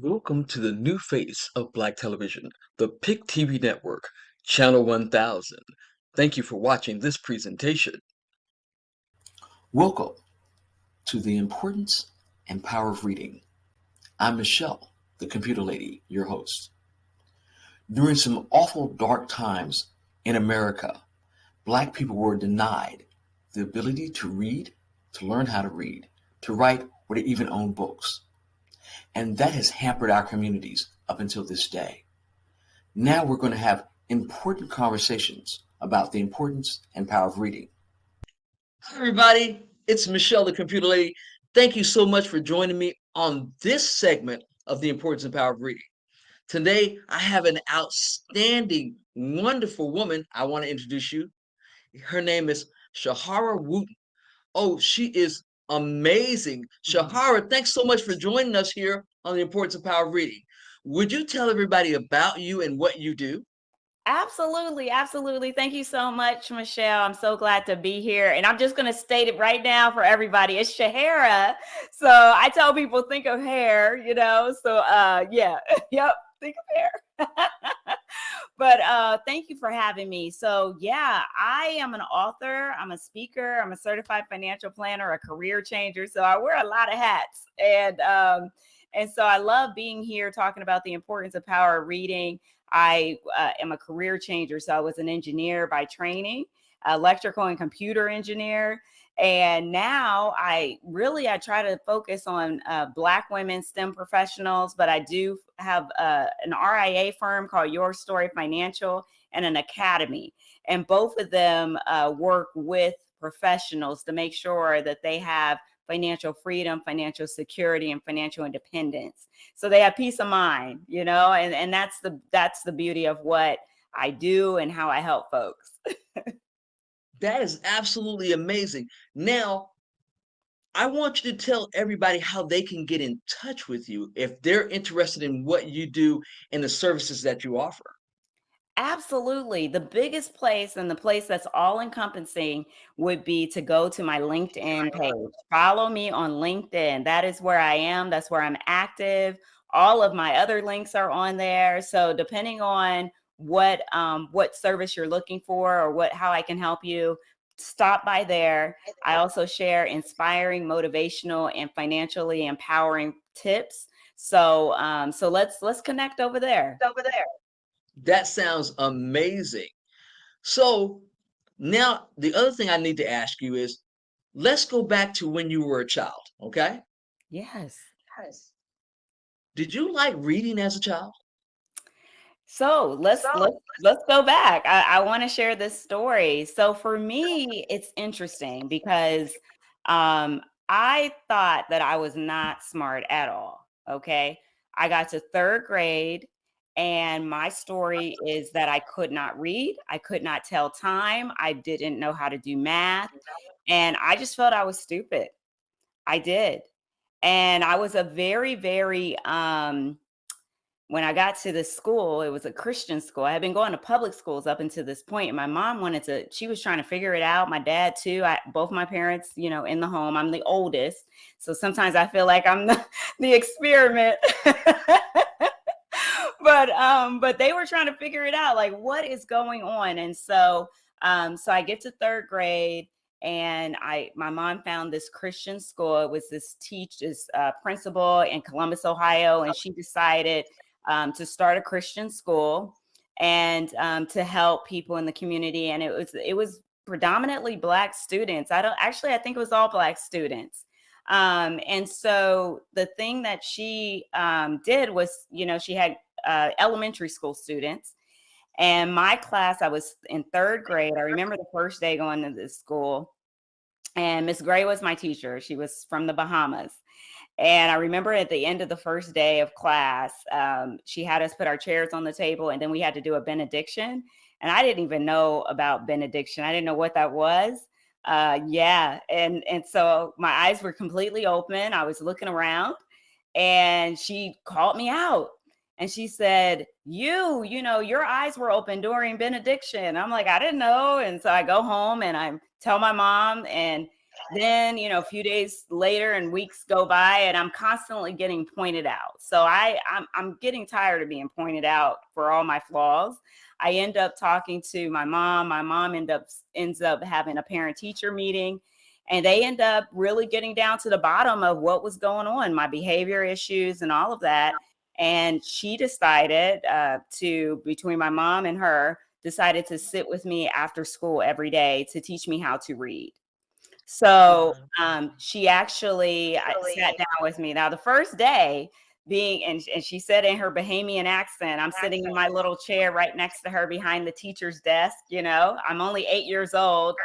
Welcome to the new face of Black television, the PIC TV network, Channel 1000. Thank you for watching this presentation. Welcome to the importance and power of reading. I'm Michelle, the computer lady, your host. During some awful dark times in America, Black people were denied the ability to read, to learn how to read, to write, or to even own books. And that has hampered our communities up until this day. Now we're going to have important conversations about the importance and power of reading. Hi, everybody. It's Michelle, the computer lady. Thank you so much for joining me on this segment of the importance and power of reading. Today, I have an outstanding, wonderful woman I want to introduce you. Her name is Shehara Wooten. Oh, she is amazing. Shahara, thanks so much for joining us here on the importance of power of reading. Would you tell everybody about you and what you do? Absolutely, absolutely. Thank you so much, Michelle. I'm so glad to be here. And I'm just going to state it right now for everybody. It's Shehara. So I tell people think of hair, yeah. Yep, think of hair. But thank you for having me. So yeah, I am an author, I'm a speaker, I'm a certified financial planner, a career changer. So I wear a lot of hats. And so I love being here talking about the importance of power of reading. I am a career changer. So I was an engineer by training, electrical and computer engineer. And now I try to focus on Black women STEM professionals, but I do have an RIA firm called Your Story Financial and an academy. And both of them work with professionals to make sure that they have financial freedom, financial security, and financial independence. So they have peace of mind, and that's the beauty of what I do and how I help folks. That is absolutely amazing. Now, I want you to tell everybody how they can get in touch with you if they're interested in what you do and the services that you offer. Absolutely. The biggest place and the place that's all encompassing would be to go to my LinkedIn page. Follow me on LinkedIn. That is where I am. That's where I'm active. All of my other links are on there. So depending on what service you're looking for or how I can help you, stop by there. I also share inspiring, motivational, and financially empowering tips. So let's connect over there. That sounds amazing. So, now the other thing I need to ask you is let's go back to when you were a child, okay? Yes. Did you like reading as a child? So let's go back. I want to share this story. So for me, it's interesting because I thought that I was not smart at all. Okay. I got to third grade, and my story is that I could not read, I could not tell time, I didn't know how to do math, and I just felt I was stupid. I did. And I was a very, very when I got to this school, it was a Christian school. I had been going to public schools up until this point, and my mom she was trying to figure it out. My dad too. Both my parents, in the home. I'm the oldest, so sometimes I feel like I'm the experiment. But they were trying to figure it out, like what is going on. And so I get to third grade, and my mom found this Christian school. It was this principal in Columbus, Ohio, and she decided to start a Christian school and to help people in the community. And it was predominantly Black students. I think it was all Black students. And so the thing that she did was, she had elementary school students. And my class, I was in third grade. I remember the first day going to this school, and Miss Gray was my teacher. She was from the Bahamas. And I remember at the end of the first day of class, she had us put our chairs on the table, and then we had to do a benediction. And I didn't even know about benediction. I didn't know what that was. Yeah. And so my eyes were completely open. I was looking around, and she called me out. And she said, your eyes were open during benediction. I'm like, I didn't know. And so I go home and I tell my mom, and then, a few days later and weeks go by and I'm constantly getting pointed out. So I'm getting tired of being pointed out for all my flaws. I end up talking to my mom. My mom ends up having a parent teacher meeting, and they end up really getting down to the bottom of what was going on, my behavior issues and all of that. And she decided between my mom and her, decided to sit with me after school every day to teach me how to read. So Wow. she actually sat down with me. Now, the first day and she said in her Bahamian accent, I'm sitting in my little chair right next to her behind the teacher's desk. I'm only 8 years old.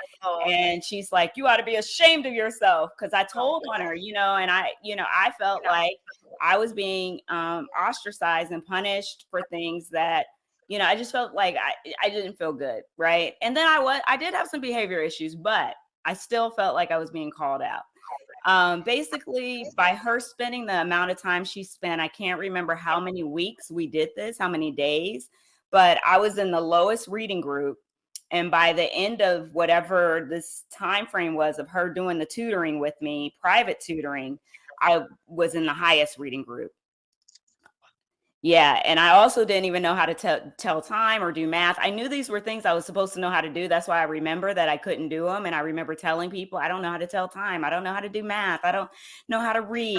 And she's like, you ought to be ashamed of yourself. Cause I told on her, and I felt like I was being ostracized and punished for things that, I just felt like I didn't feel good. Right. And then I did have some behavior issues, but I still felt like I was being called out. Basically, by her spending the amount of time she spent, I can't remember how many weeks we did this, how many days, but I was in the lowest reading group. And by the end of whatever this time frame was of her doing the tutoring with me, private tutoring, I was in the highest reading group. Yeah, and I also didn't even know how to tell time or do math. I knew these were things I was supposed to know how to do. That's why I remember that I couldn't do them. And I remember telling people, I don't know how to tell time. I don't know how to do math. I don't know how to read.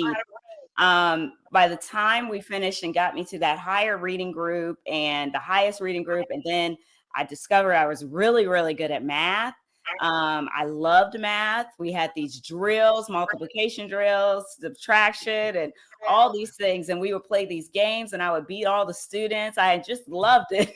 By the time we finished and got me to that higher reading group and the highest reading group, and then I discovered I was really, really good at math. I loved math. We had these drills, multiplication drills, subtraction, and all these things. And we would play these games and I would beat all the students. I just loved it.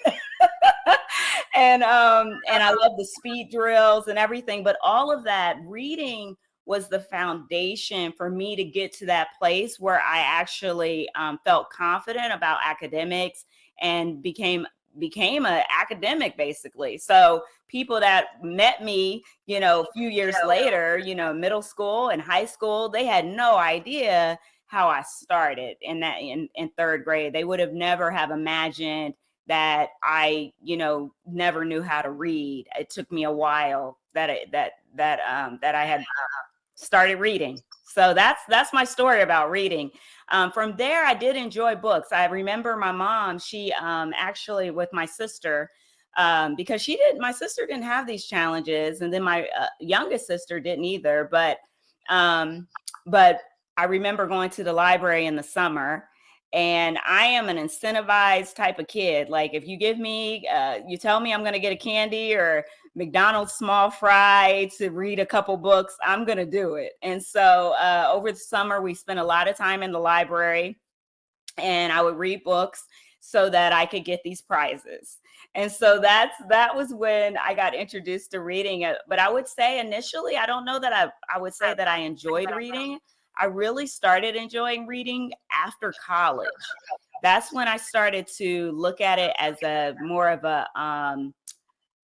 And I love the speed drills and everything. But all of that reading was the foundation for me to get to that place where I actually felt confident about academics and became an academic, basically. So people that met me, a few years later, middle school and high school, they had no idea how I started in third grade. They would have never have imagined that I, never knew how to read. It took me a while that I had started reading. So that's my story about reading. From there, I did enjoy books. I remember my mom, she actually with my sister, because my sister didn't have these challenges. And then my youngest sister didn't either. But I remember going to the library in the summer, and I am an incentivized type of kid. Like if you give me, you tell me I'm going to get a candy or McDonald's small fry to read a couple books, I'm going to do it. And so over the summer, we spent a lot of time in the library, and I would read books so that I could get these prizes. And so that was when I got introduced to reading. But I would say initially, I don't know that I would say that I enjoyed reading. I really started enjoying reading after college. That's when I started to look at it as a more of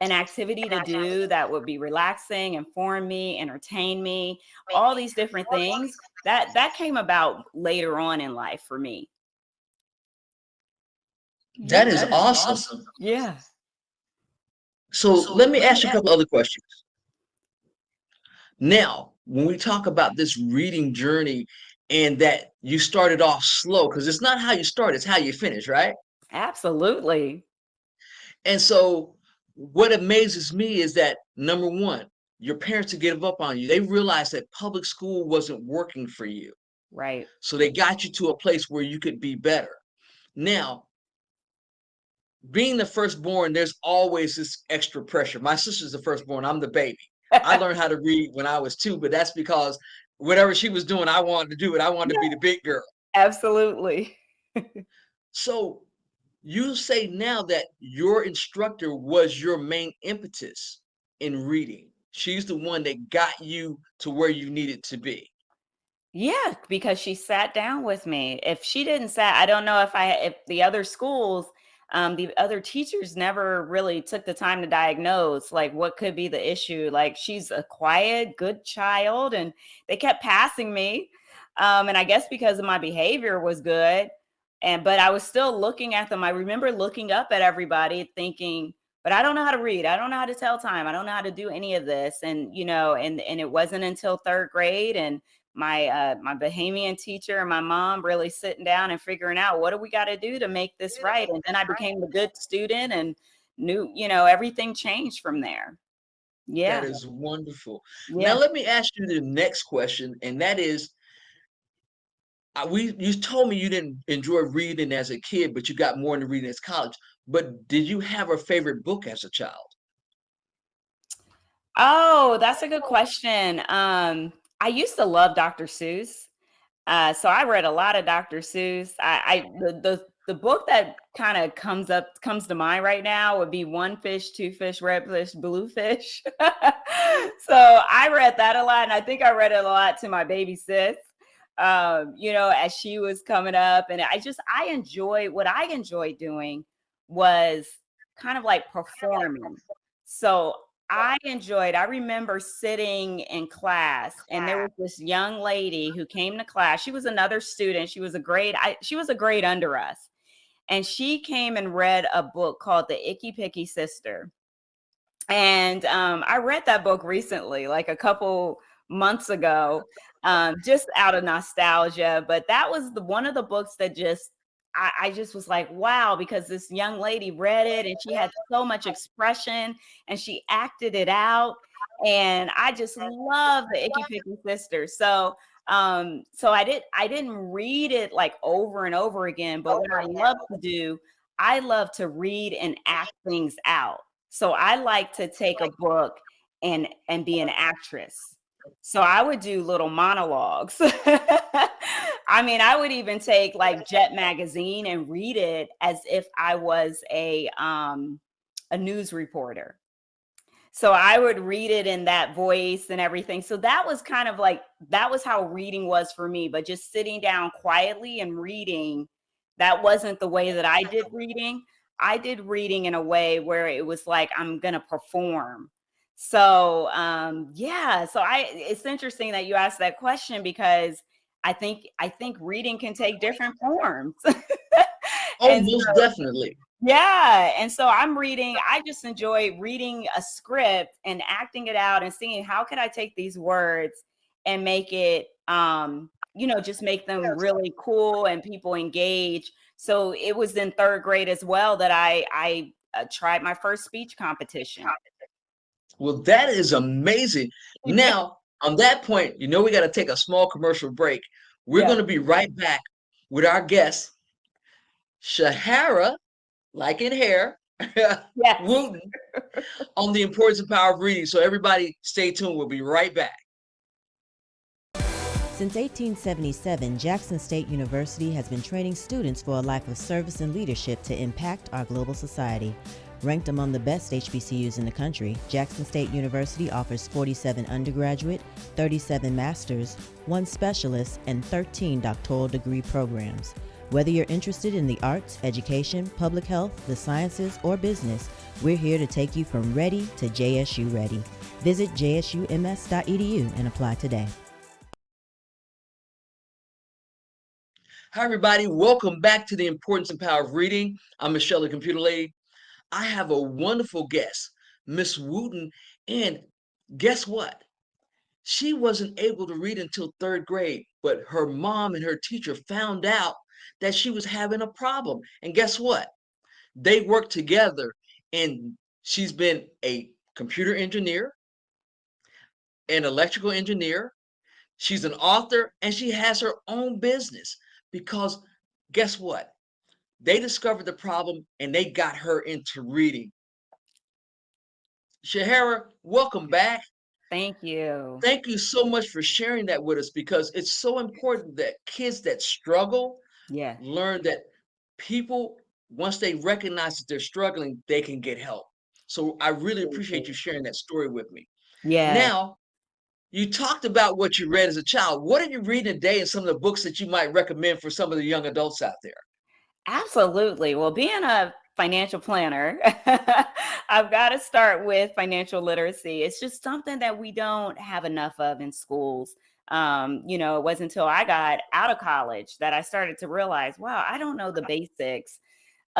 an activity to do that would be relaxing, inform me, entertain me, all these different things. That came about later on in life for me. That Yeah. is awesome. Yeah. So let me ask you a couple other questions. Now, when we talk about this reading journey and that you started off slow, because it's not how you start, it's how you finish, right? Absolutely. And so what amazes me is that number one, your parents to give up on you, they realized that public school wasn't working for you. Right. So they got you to a place where you could be better. Now, being the firstborn, there's always this extra pressure. My sister's the firstborn, I'm the baby. I learned how to read when I was 2, but that's because whatever she was doing, I wanted to do it. I wanted to be the big girl. Absolutely. So you say now that your instructor was your main impetus in reading. She's the one that got you to where you needed to be. Yeah, because she sat down with me. If she didn't sat, I don't know if the other schools, the other teachers never really took the time to diagnose like what could be the issue. Like she's a quiet, good child, and they kept passing me. And I guess because of my behavior was good, but I was still looking at them. I remember looking up at everybody, thinking, but I don't know how to read. I don't know how to tell time. I don't know how to do any of this. And, and it wasn't until third grade and my Bahamian teacher and my mom really sitting down and figuring out what do we got to do to make this right. And then I became a good student and knew, everything changed from there. That Yeah. is wonderful. Now, Yeah. let me ask you the next question, and that is, you told me you didn't enjoy reading as a kid, but you got more into reading as college. But did you have a favorite book as a child? Oh, that's a good question. I used to love Dr. Seuss. So I read a lot of Dr. Seuss. The book that kind of comes to mind right now would be One Fish, Two Fish, Red Fish, Blue Fish. So I read that a lot, and I think I read it a lot to my baby sis. As she was coming up, and I enjoy what I enjoyed doing was kind of like performing. So I remember sitting in class and there was this young lady who came to class. She was another student. She was a grade under us. And she came and read a book called The Icky Picky Sister. And I read that book recently, like a couple months ago, just out of nostalgia. But that was one of the books that I just was like, wow, because this young lady read it and she had so much expression and she acted it out. And I just love the Icky Picky Sister. So I didn't read it like over and over again, but what I love to do, I love to read and act things out. So I like to take a book and be an actress. So I would do little monologues. I mean, I would even take like Jet magazine and read it as if I was a news reporter. So I would read it in that voice and everything. So that was kind of like that was how reading was for me, but just sitting down quietly and reading, that wasn't the way that I did reading. I did reading in a way where it was like I'm going to perform. So yeah, so I it's interesting that you asked that question because I think reading can take different forms. Oh, And most definitely. yeah. And so I just enjoy reading a script and acting it out and seeing how could I take these words and make it just make them really cool and people engage. So it was in third grade as well that I tried my first speech competition. Well, that is amazing. Now, on that point, we got to take a small commercial break. We're Yeah. going to be right back with our guest, Shehara, like in hair, Yes. Wooten, on the importance and power of reading. So, everybody, stay tuned. We'll be right back. Since 1877, Jackson State University has been training students for a life of service and leadership to impact our global society. Ranked among the best HBCUs in the country, Jackson State University offers 47 undergraduate, 37 master's, 1 specialist, and 13 doctoral degree programs. Whether you're interested in the arts, education, public health, the sciences, or business, we're here to take you from ready to JSU ready. Visit jsums.edu and apply today. Hi, everybody. Welcome back to the importance and power of reading. I'm Michelle, the computer lady. I have a wonderful guest, Miss Wooten. And guess what? She wasn't able to read until third grade, but her mom and her teacher found out that she was having a problem. And guess what? They worked together, and she's been a computer engineer, an electrical engineer. She's an author, and she has her own business because guess what? They discovered the problem and they got her into reading. Shehara, welcome back. Thank you. Thank you so much for sharing that with us because it's so important that kids that struggle Yeah. learn that people, once they recognize that they're struggling, they can get help. So I really appreciate you sharing that story with me. Yeah. Now, you talked about what you read as a child. What are you reading today and some of the books that you might recommend for some of the young adults out there? Absolutely. Well, being a financial planner, I've got to start with financial literacy. It's just something that we don't have enough of in schools. It wasn't until I got out of college that I started to realize, wow, I don't know the basics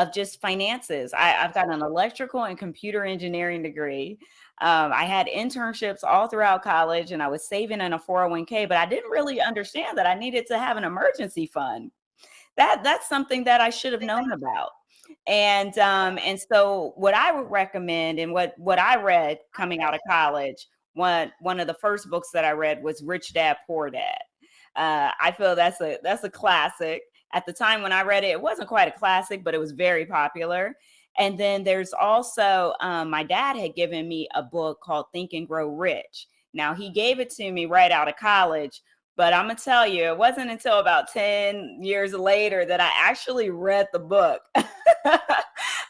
of just finances. I've got an electrical and computer engineering degree. I had internships all throughout college, and I was saving in a 401k, but I didn't really understand that I needed to have an emergency fund. That's something that I should have known about. And so what I would recommend, and what I read coming out of college, one of the first books that I read was Rich Dad Poor Dad. I feel that's a classic. At the time when I read it, it wasn't quite a classic, but it was very popular. And then there's also my dad had given me a book called Think and Grow Rich. Now he gave it to me right out of college, but I'm gonna tell you, it wasn't until about 10 years later that I actually read the book.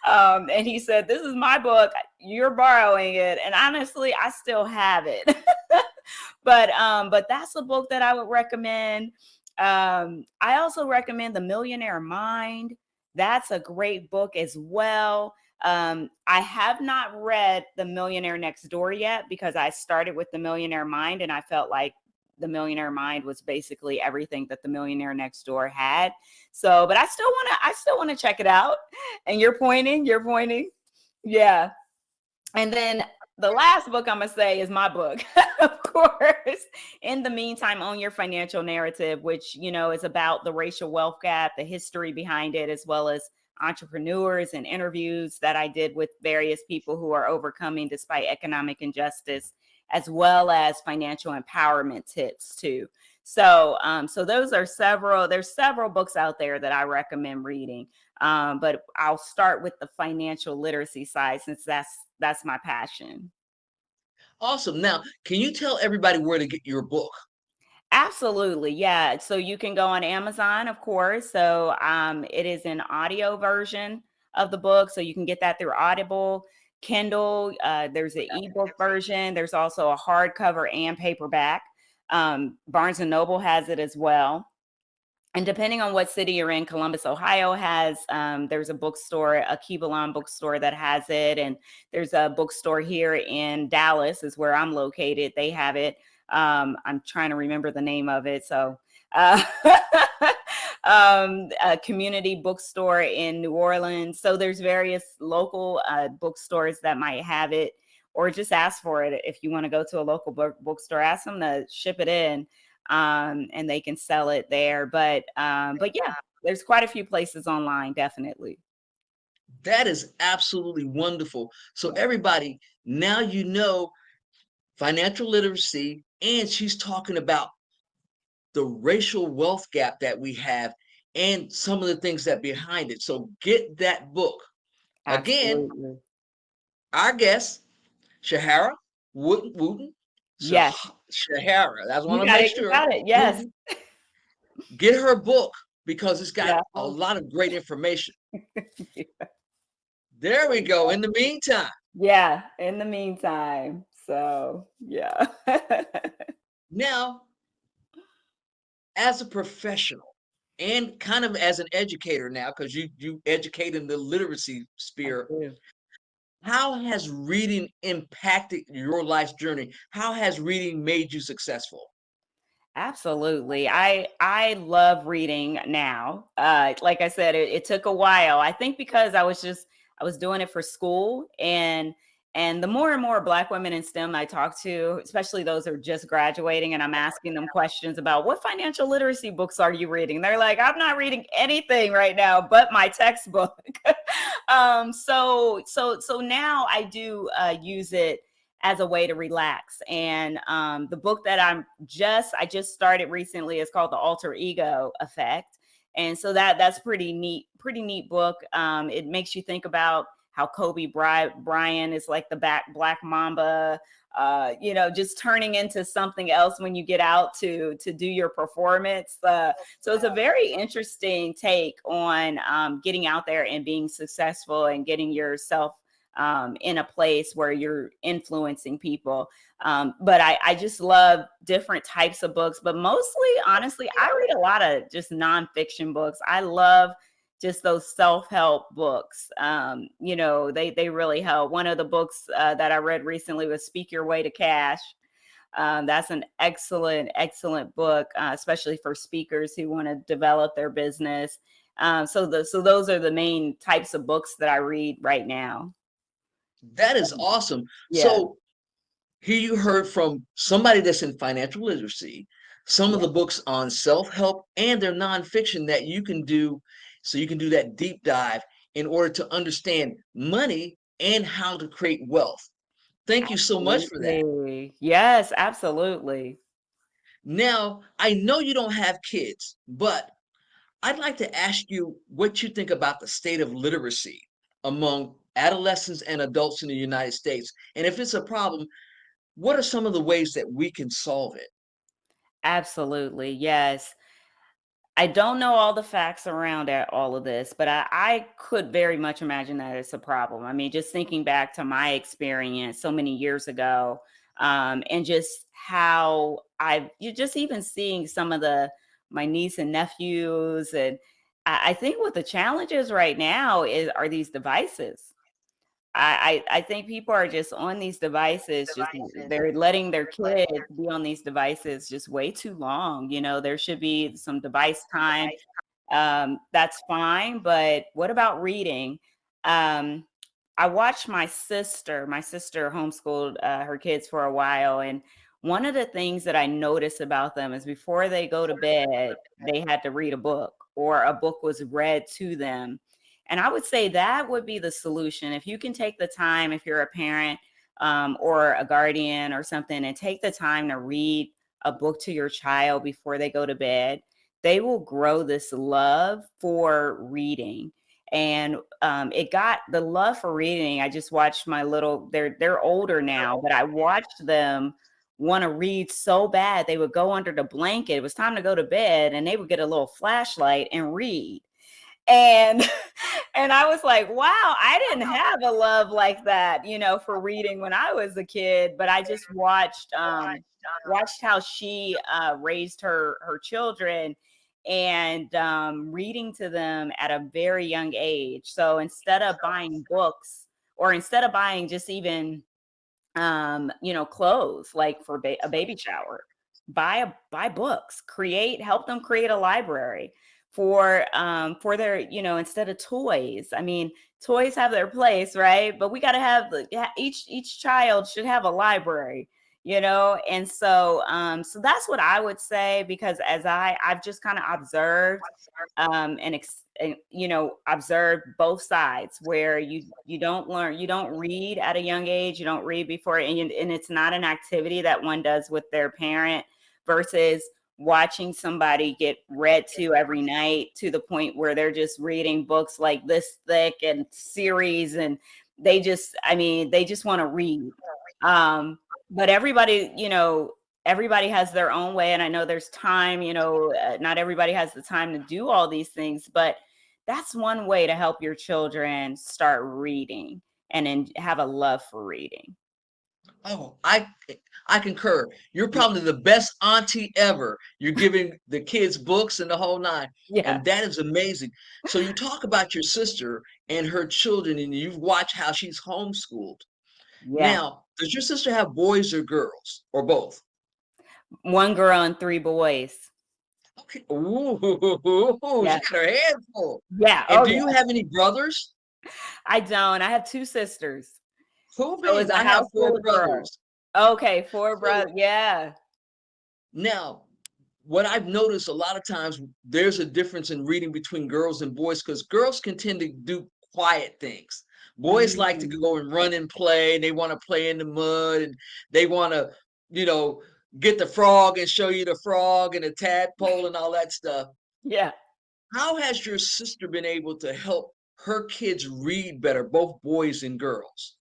And he said, "This is my book. You're borrowing it." And honestly, I still have it. But that's a book that I would recommend. I also recommend The Millionaire Mind. That's a great book as well. I have not read The Millionaire Next Door yet because I started with The Millionaire Mind and I felt like The Millionaire Mind was basically everything that The Millionaire Next Door had. So, but I still want to check it out. And you're pointing. Yeah. And then the last book I'm going to say is my book, of course. In the Meantime, Own Your Financial Narrative, which, is about the racial wealth gap, the history behind it, as well as entrepreneurs and interviews that I did with various people who are overcoming despite economic injustice, as well as financial empowerment tips too. So there's several books out there that I recommend reading. But I'll start with the financial literacy side since that's my passion. Awesome. Now, can you tell everybody where to get your book? Absolutely. Yeah. So you can go on Amazon, of course. So it is an audio version of the book. So you can get that through Audible, Kindle. There's an ebook version. There's also a hardcover and paperback. Barnes and Noble has it as well. And depending on what city you're in, Columbus, Ohio has, there's a bookstore, a Kibalon bookstore that has it. And there's a bookstore here in Dallas is where I'm located. They have it. I'm trying to remember the name of it. So uh, a community bookstore in New Orleans. So there's various local bookstores that might have it, or just ask for it. If you want to go to a local bookstore, ask them to ship it in. And they can sell it there. But yeah, there's quite a few places online, definitely. That is absolutely wonderful. So everybody, now you know financial literacy, and she's talking about the racial wealth gap that we have and some of the things that behind it. So get that book. Again, Absolutely. our guest, Shehara Wooten. Yes. Shehara. That's You want to got make it. You sure. got it. Yes. Wooten. Get her book because it's got Yeah. a lot of great information. There we go. In the meantime, Yeah. In the meantime. So yeah. now as a professional and kind of as an educator now, because you educate in the literacy I sphere, do. how has reading impacted your life's journey? How has reading made you successful? Absolutely. I love reading now. Like I said, it took a while. I think because I was doing it for school, and the more and more Black women in STEM I talk to, especially those who are just graduating, and I'm asking them questions about what financial literacy books are you reading? They're like, I'm not reading anything right now but my textbook. So now I do use it as a way to relax. And the book that I just started recently is called The Alter Ego Effect. And so that's pretty neat book. It makes you think about how Kobe Bryant is like the Black Mamba, just turning into something else when you get out to do your performance. So it's a very interesting take on getting out there and being successful and getting yourself in a place where you're influencing people. But I just love different types of books, but mostly, honestly, I read a lot of just nonfiction books. I love just those self-help books. They really help. One of the books that I read recently was Speak Your Way to Cash. That's an excellent book, especially for speakers who want to develop their business. So those are the main types of books that I read right now. That is awesome. Yeah. So here you heard from somebody that's in financial literacy, some of Yeah. the books on self-help, and they're nonfiction that you can do, so you can do that deep dive in order to understand money and how to create wealth. Thank you so much for that. Absolutely. Yes, absolutely. Now, I know you don't have kids, but I'd like to ask you what you think about the state of literacy among adolescents and adults in the United States. And if it's a problem, what are some of the ways that we can solve it? Absolutely. Yes. I don't know all the facts around all of this, but I could very much imagine that it's a problem. I mean, just thinking back to my experience so many years ago, and just how you just even seeing some of my niece and nephews, and I think what the challenge is right now are these devices. I think people are just on these devices, just they're letting their kids be on these devices just way too long. There should be some device time. That's fine, but what about reading? Um, I watched my sister homeschooled her kids for a while, and one of the things that I noticed about them is before they go to bed, they had to read a book or a book was read to them. And I would say that would be the solution. If you can take the time, if you're a parent or a guardian or something, and take the time to read a book to your child before they go to bed, they will grow this love for reading. And it got the love for reading. I just watched they're older now, but I watched them want to read so bad. They would go under the blanket. It was time to go to bed, and they would get a little flashlight and read. And and I was like, wow, I didn't have a love like that, for reading when I was a kid, but I just watched how she raised her children, and reading to them at a very young age. So instead of buying books, or instead of buying just even clothes like for a baby shower, buy books, help them create a library for their, instead of toys. I mean, toys have their place, right? But we got to have each child should have a library, and so that's what I would say, because as I've just kind of observed, and observe both sides, where you don't read at a young age, you don't read before, and it's not an activity that one does with their parent, versus watching somebody get read to every night, to the point where they're just reading books like this thick and series, and they just want to read. But everybody has their own way, and I know there's time, not everybody has the time to do all these things, but that's one way to help your children start reading and then have a love for reading. Oh, I concur. You're probably the best auntie ever. You're giving the kids books and the whole nine, Yeah. and that is amazing. So you talk about your sister and her children, and you've watched how she's homeschooled. Yeah. Now, does your sister have boys or girls, or both? One girl and three boys. Okay. Ooh, she Yeah. got her hands full. Yeah. And Oh, do you yeah. have any brothers? I don't. I have two sisters. Cool So beans. it's a I have house four full of girls. brothers. Okay, four So brothers. Yeah. now, what I've noticed a lot of times, there's a difference in reading between girls and boys, because girls can tend to do quiet things. Boys like to Mhm. go and run and play, and they want to play in the mud, and they want to, you know, get the frog and show you the frog and the tadpole and all that stuff. Yeah. How has your sister been able to help her kids read better, both boys and girls?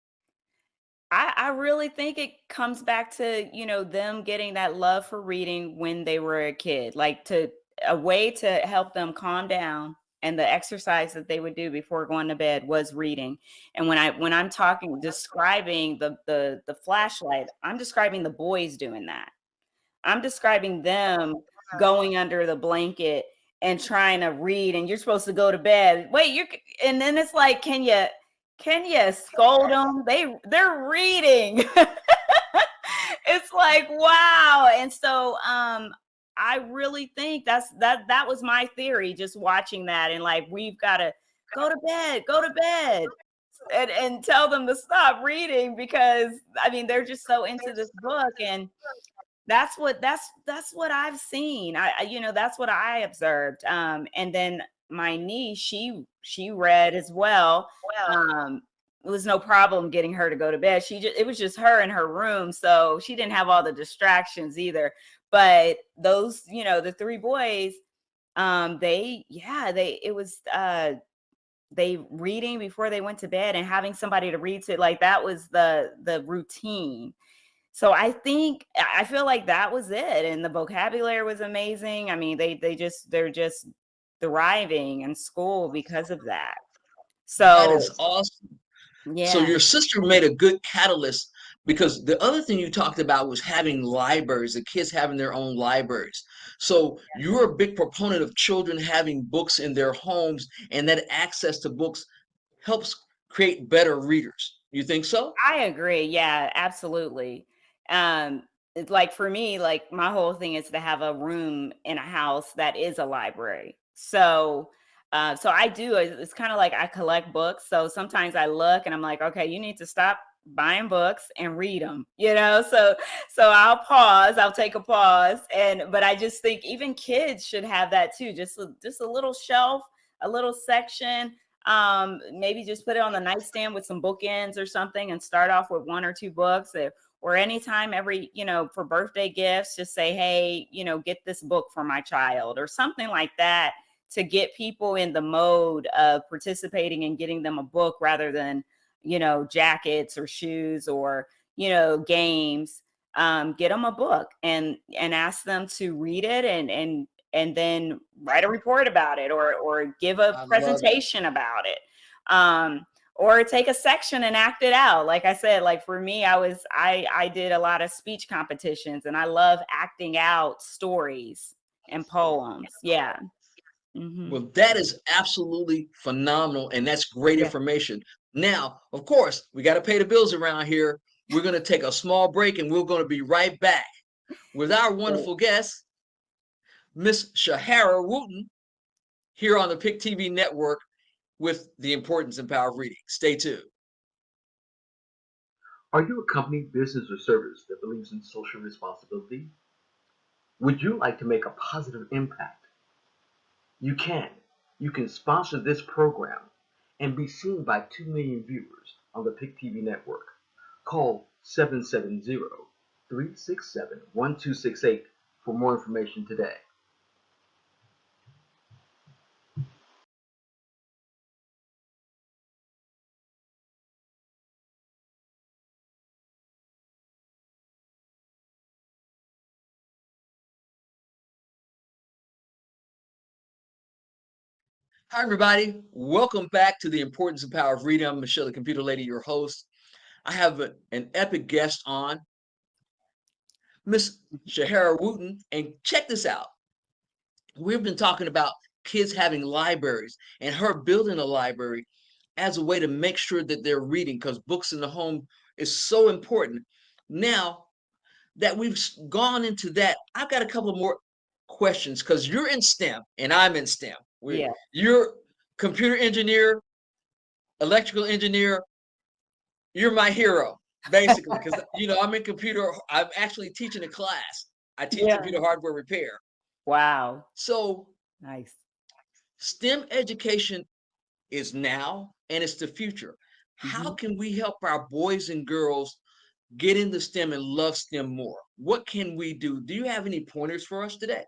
I really think it comes back to, them getting that love for reading when they were a kid, like to a way to help them calm down. And the exercise that they would do before going to bed was reading. And when I'm talking, describing the flashlight, I'm describing the boys doing that. I'm describing them going under the blanket and trying to read, and you're supposed to go to bed. Wait, and then it's like, can you scold them? They're reading. It's like, wow. And so I really think that was my theory, just watching that, and like, we've got to go to bed, and tell them to stop reading, because I mean, they're just so into this book. And that's what I've seen. That's what I observed. And then my niece, she read as well. It was no problem getting her to go to bed. It was just her in her room, so she didn't have all the distractions either. But those, the three boys, they reading before they went to bed, and having somebody to read to, like, that was the routine. So I feel like that was it. And the vocabulary was amazing. I mean, they're just thriving in school because of that. That So is awesome. So yeah. your sister made a good catalyst, because the other thing you talked about was having libraries, the kids having their own libraries. So you're a big proponent of children having books in their homes, and that access to books helps create better readers. You think so? I agree. Yeah, absolutely. It's like, for me, like, my whole thing is to have a room in a house that is a library. So I do. It's kind of like I collect books. So sometimes I look and I'm like, okay, you need to stop buying books and read them. So I'll take a pause, but I just think even kids should have that too. Just a little shelf, a little section, maybe just put it on the nightstand with some bookends or something, and start off with one or two books. Or anytime, for birthday gifts, just say, hey, get this book for my child, or something like that, to get people in the mode of participating and getting them a book, rather than jackets or shoes or games. Get them a book, and ask them to read it, and then write a report about it, or give a I love it. presentation about it, or take a section and act it out. Like I said, like, for me, I did a lot of speech competitions, and I love acting out stories and poems. Yeah. Hmm. Well, that is absolutely phenomenal, and that's great Yeah. information. Now, of course, we got to pay the bills around here. We're going to take a small break, and we're going to be right back with our wonderful guest, Miss Shehara Wooten, here on the PIC TV network with the importance and power of reading. Stay tuned. Are you a company, business, or service that believes in social responsibility? Would you like to make a positive impact? You can. You can sponsor this program and be seen by 2 million viewers on the PIC TV network. Call 770-367-1268 for more information today. Hi, everybody. Welcome back to the importance and power of reading. I'm Michelle, the computer lady, your host. I have an epic guest on, Miss Shehara Wooten, and check this out. We've been talking about kids having libraries and her building a library as a way to make sure that they're reading, because books in the home is so important. Now that we've gone into that, I've got a couple more questions, because you're in STEM and I'm in STEM. Yeah. You're computer engineer, electrical engineer. You're my hero, basically, because I'm in computer. I'm actually teaching a class. I teach Yeah. computer hardware repair. Wow. So Nice. STEM education is now and it's the future. How Mhm. can we help our boys and girls get into STEM and love STEM more? What can we do? Do you have any pointers for us today?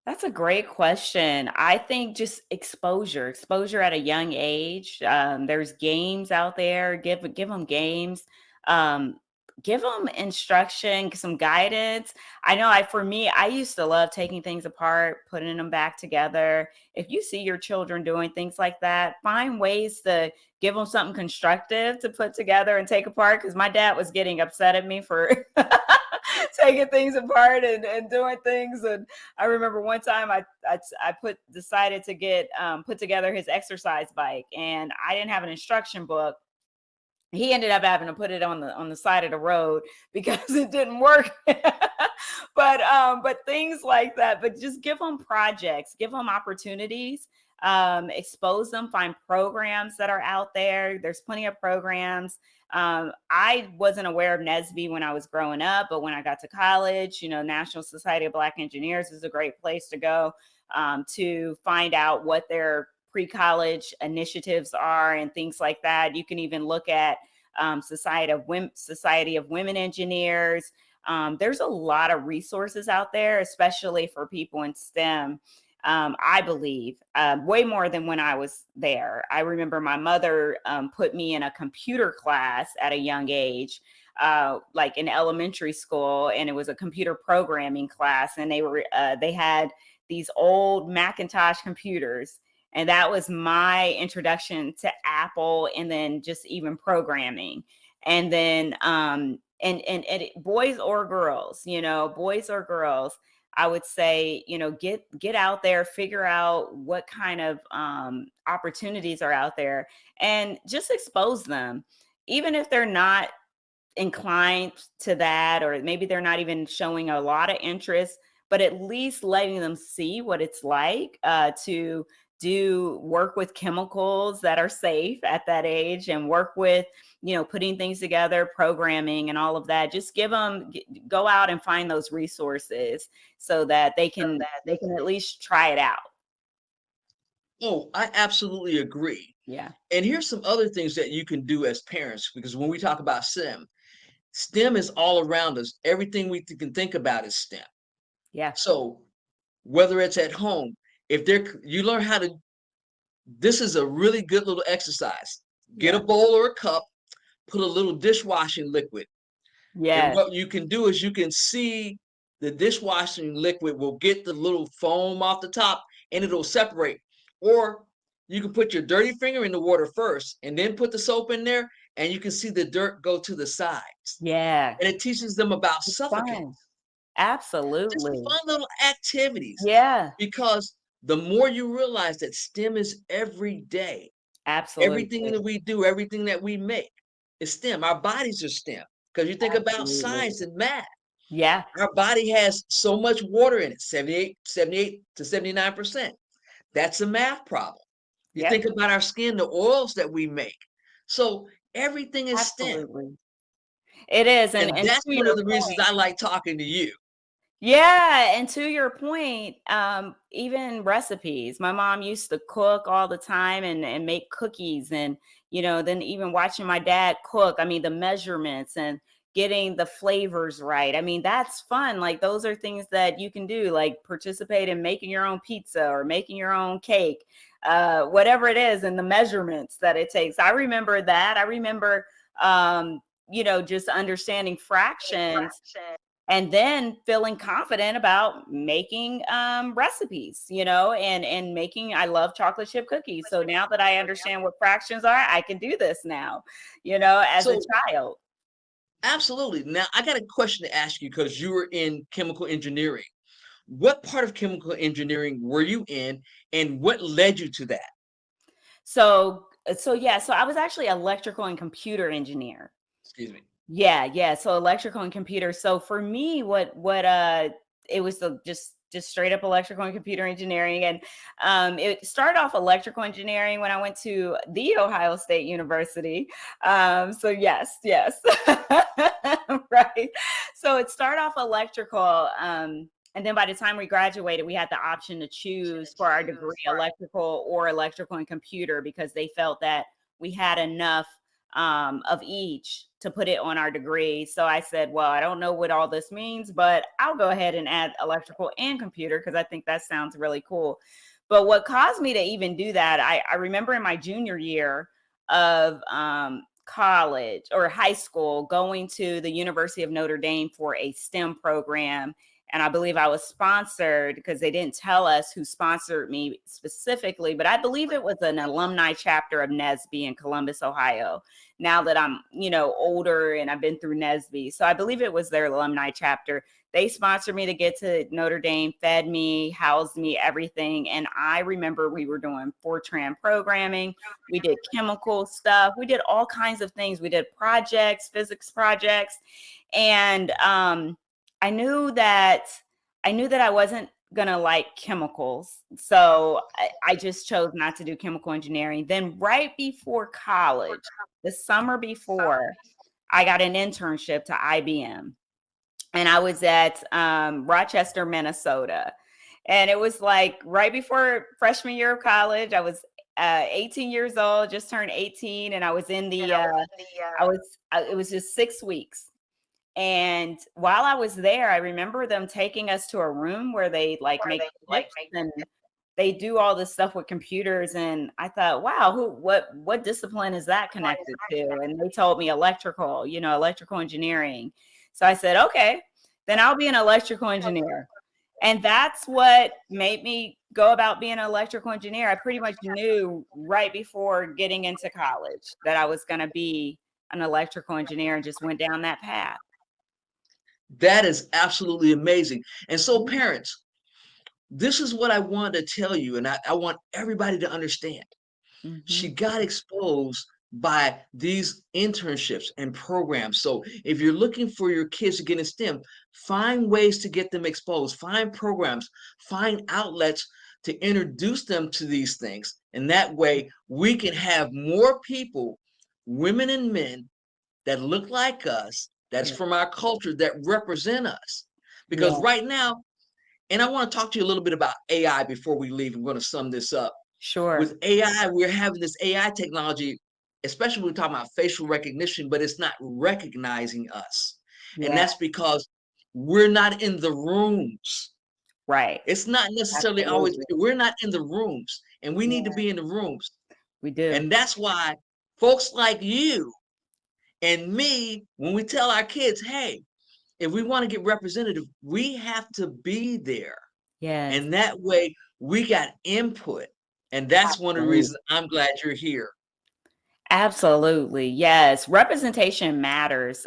That's a great question. I think just exposure at a young age. There's games out there. Give them games. Um, give them instruction, some guidance. I know, for me, I used to love taking things apart, putting them back together. If you see your children doing things like that, find ways to give them something constructive to put together and take apart. Because my dad was getting upset at me for taking things apart and doing things. And I remember one time I decided to get put together his exercise bike, and I didn't have an instruction book. He ended up having to put it on the side of the road because it didn't work. But things like that. But just give them projects, give them opportunities, expose them, find programs that are out there. There's plenty of programs. I wasn't aware of NSBE when I was growing up, but when I got to college, National Society of Black Engineers is a great place to go, to find out what their pre-college initiatives are and things like that. You can even look at Society of Women Engineers. There's a lot of resources out there, especially for people in STEM. I believe way more than when I was there. I remember my mother put me in a computer class at a young age, like in elementary school, and it was a computer programming class, and they had these old Macintosh computers. And that was my introduction to Apple, and then just even programming. And then, boys or girls, I would say, get out there, figure out what kind of opportunities are out there, and just expose them, even if they're not inclined to that, or maybe they're not even showing a lot of interest, but at least letting them see what it's like to do work with chemicals that are safe at that age, and work with, putting things together, programming and all of that. Just go out and find those resources so that they can at least try it out. Oh, I absolutely agree. Yeah. And here's some other things that you can do as parents, because when we talk about STEM is all around us. Everything we can think about is STEM. Yeah. So whether it's at home, you learn how to, this is a really good little exercise. Get a bowl or a cup, put a little dishwashing liquid. And Yeah. what you can do is you can see the dishwashing liquid will get the little foam off the top, and it'll separate. Or you can put your dirty finger in the water first and then put the soap in there, and you can see the dirt go to the sides. Yeah. And it teaches them about It's suffocate. fun. Just Absolutely. fun little activities. Yeah. Because the more you realize that STEM is every day, everything Absolutely. that we do, everything that we make is STEM. Our bodies are STEM. Because you think about Absolutely. science and math. Yeah. Our body has so much water in it, 78 to 79%. That's a math problem. You Yep. think about our skin, the oils that we make. So everything is STEM. Absolutely. It is. And And that's to one of your the reasons point, I like talking to you. yeah, and to your point, even recipes. My mom used to cook all the time, and make cookies, and then even watching my dad cook. I mean, the measurements and getting the flavors right. I mean, that's fun. Like, those are things that you can do, like participate in making your own pizza or making your own cake, whatever it is, and the measurements that it takes. I remember that. I remember just understanding fractions, and then feeling confident about making recipes, and making. I love chocolate chip cookies, so now that I understand what fractions are, I can do this now, as a So child. absolutely. Now I got a question to ask you because you were in chemical engineering. What part of chemical engineering were you in, and what led you to that? So I was actually electrical and computer engineer. Excuse me. Yeah. So electrical and computer. So for me, it was just straight up electrical and computer engineering. And it started off electrical engineering when I went to the Ohio State University. So yes. Right. So it started off electrical. And then by the time we graduated, we had the option to choose for our degree electrical or electrical and computer, because they felt that we had enough of each to put it on our degree. So I said, well, I don't know what all this means, but I'll go ahead and add electrical and computer because I think that sounds really cool. But what caused me to even do that, I remember in my junior year of college or high school, going to the University of Notre Dame for a STEM program. And I believe I was sponsored, because they didn't tell us who sponsored me specifically, but I believe it was an alumni chapter of NSBE in Columbus, Ohio. Now that I'm, older and I've been through NSBE. So I believe it was their alumni chapter. they sponsored me to get to Notre Dame, fed me, housed me, everything. And I remember we were doing Fortran programming. We did chemical stuff. We did all kinds of things. We did projects, physics projects. And I knew that I wasn't gonna like chemicals. So I just chose not to do chemical engineering. Then right before college, the summer before, I got an internship to IBM. And I was at Rochester, Minnesota. And it was like right before freshman year of college. I was 18 years old, just turned 18. And I was in the, it was just 6 weeks. And while I was there, I remember them taking us to a room where they like make chips and they do all this stuff with computers. And I thought, wow, what discipline is that connected to? And they told me electrical, electrical engineering. So I said, okay, then I'll be an electrical engineer. And that's what made me go about being an electrical engineer. I pretty much knew right before getting into college that I was going to be an electrical engineer and just went down that path. That is absolutely amazing. And so, parents, this is what I want to tell you, and I want everybody to understand. She got exposed by these internships and programs. So if you're looking for your kids to get in STEM, find ways to get them exposed, find programs, find outlets to introduce them to these things. And that way we can have more people, women and men, that look like us, that's from our culture, that represent us. Because right now, and I want to talk to you a little bit about AI before we leave. I'm going to sum this up. Sure. With AI, we're having this AI technology, especially when we're talking about facial recognition, but it's not recognizing us. And that's because we're not in the rooms. Right. It's not necessarily always, we're not in the rooms, and we need to be in the rooms. We do. And that's why folks like you and me, when we tell our kids, hey, if we want to get representative, we have to be there. Yes. And that way we got input. And that's one of the reasons I'm glad you're here. Absolutely. Yes. Representation matters.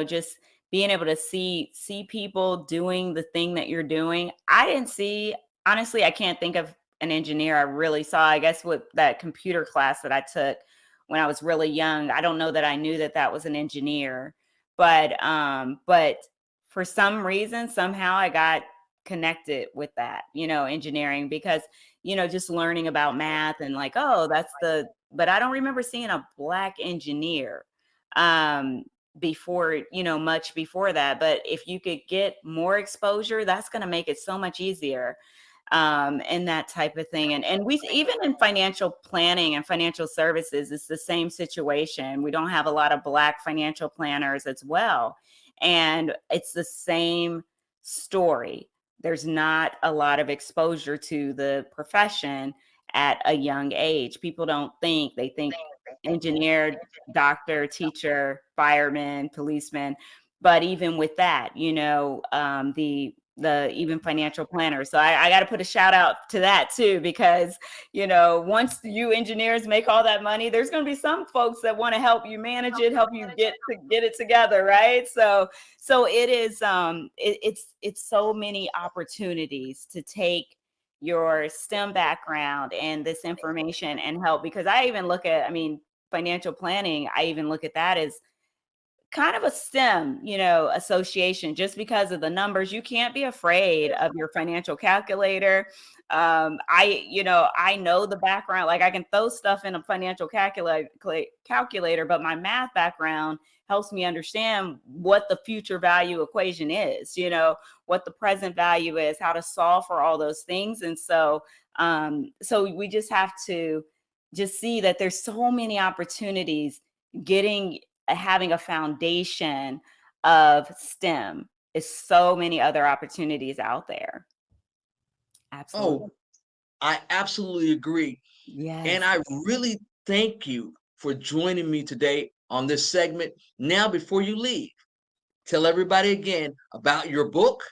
Just being able to see people doing the thing that you're doing. I didn't see, honestly, I can't think of an engineer I really saw, I guess, with that computer class that I took when I was really young. I don't know that I knew that that was an engineer, but for some reason, somehow I got connected with that, engineering, because, just learning about math and like, oh, but I don't remember seeing a Black engineer before, much before that. But if you could get more exposure, that's going to make it so much easier. And that type of thing. And we, even in financial planning and financial services, it's the same situation. We don't have a lot of Black financial planners as well. And it's the same story. There's not a lot of exposure to the profession at a young age. People don't think, they think engineer, doctor, teacher, fireman, policeman. But even with that, the even financial planner. So I got to put a shout out to that too, because, once you engineers make all that money, there's going to be some folks that want to help you manage it, help you get it together. Right. So it is, it's so many opportunities to take your STEM background and this information and help, because I even look at, financial planning, I even look at that as kind of a STEM, association, just because of the numbers. You can't be afraid of your financial calculator. I know the background, like I can throw stuff in a financial calculator, but my math background helps me understand what the future value equation is, what the present value is, how to solve for all those things. And so we just have to just see that there's so many opportunities. Having a foundation of STEM is so many other opportunities out there. Absolutely. Oh, I absolutely agree. Yes. And I really thank you for joining me today on this segment. Now, before you leave, tell everybody again about your book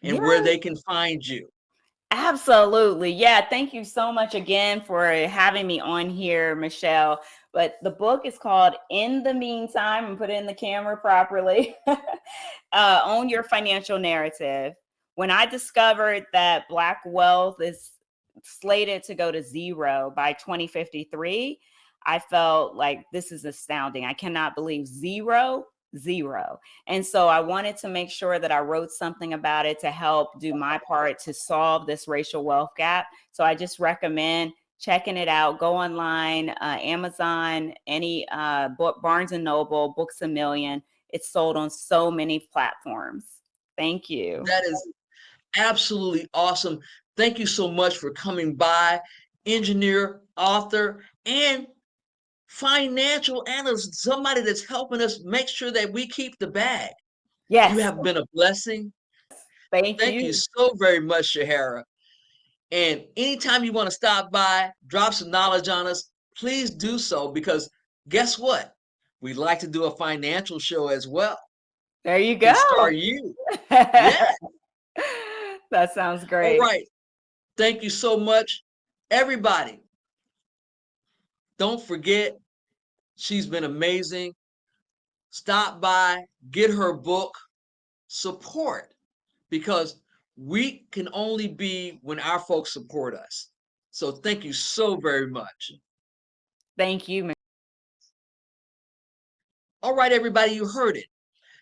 and where they can find you. Absolutely. Yeah. Thank you so much again for having me on here, Michelle. But the book is called In the Meantime, and put it in the camera properly. Own Your Financial Narrative. When I discovered that Black wealth is slated to go to zero by 2053, I felt like this is astounding. I cannot believe zero. And so I wanted to make sure that I wrote something about it to help do my part to solve this racial wealth gap. So I just recommend checking it out. Go online, Amazon, any book, Barnes and Noble, Books a Million. It's sold on so many platforms. Thank you. That is absolutely awesome. Thank you so much for coming by, engineer, author, and financial analyst, somebody that's helping us make sure that we keep the bag. You Yes. have been a blessing. Thank Thank you you. so very much, Shehara. And anytime you want to stop by, drop some knowledge on us, please do so because guess what? We'd like to do a financial show as well. There you Can go. star you. Yeah. That sounds All great. right. Thank you so much. Everybody, don't forget, she's been amazing. Stop by, get her book, support, because we can only be when our folks support us. So thank you so very much. Thank you. All right, everybody, you heard it.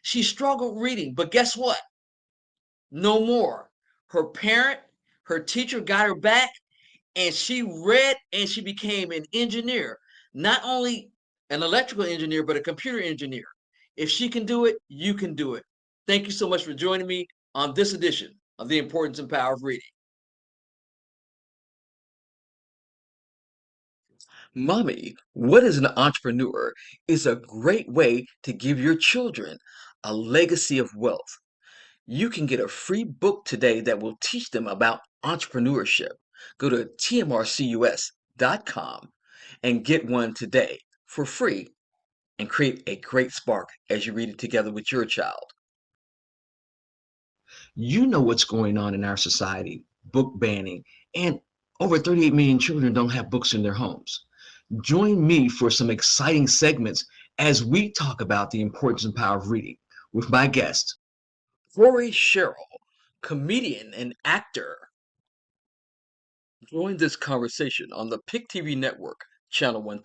She struggled reading, but guess what? No more. Her parent, her teacher got her back, and she read and she became an engineer, not only an electrical engineer, but a computer engineer. If she can do it, you can do it. Thank you so much for joining me on this edition of The Importance and Power of Reading. Mommy, what is an entrepreneur? Is a great way to give your children a legacy of wealth. You can get a free book today that will teach them about entrepreneurship. Go to tmrcus.com and get one today for free and create a great spark as you read it together with your child. You know what's going on in our society, book banning, and over 38 million children don't have books in their homes. Join me for some exciting segments as we talk about the importance and power of reading with my guest, Rory Sherrill, comedian and actor. Join this conversation on the PIC TV network, channel 1000.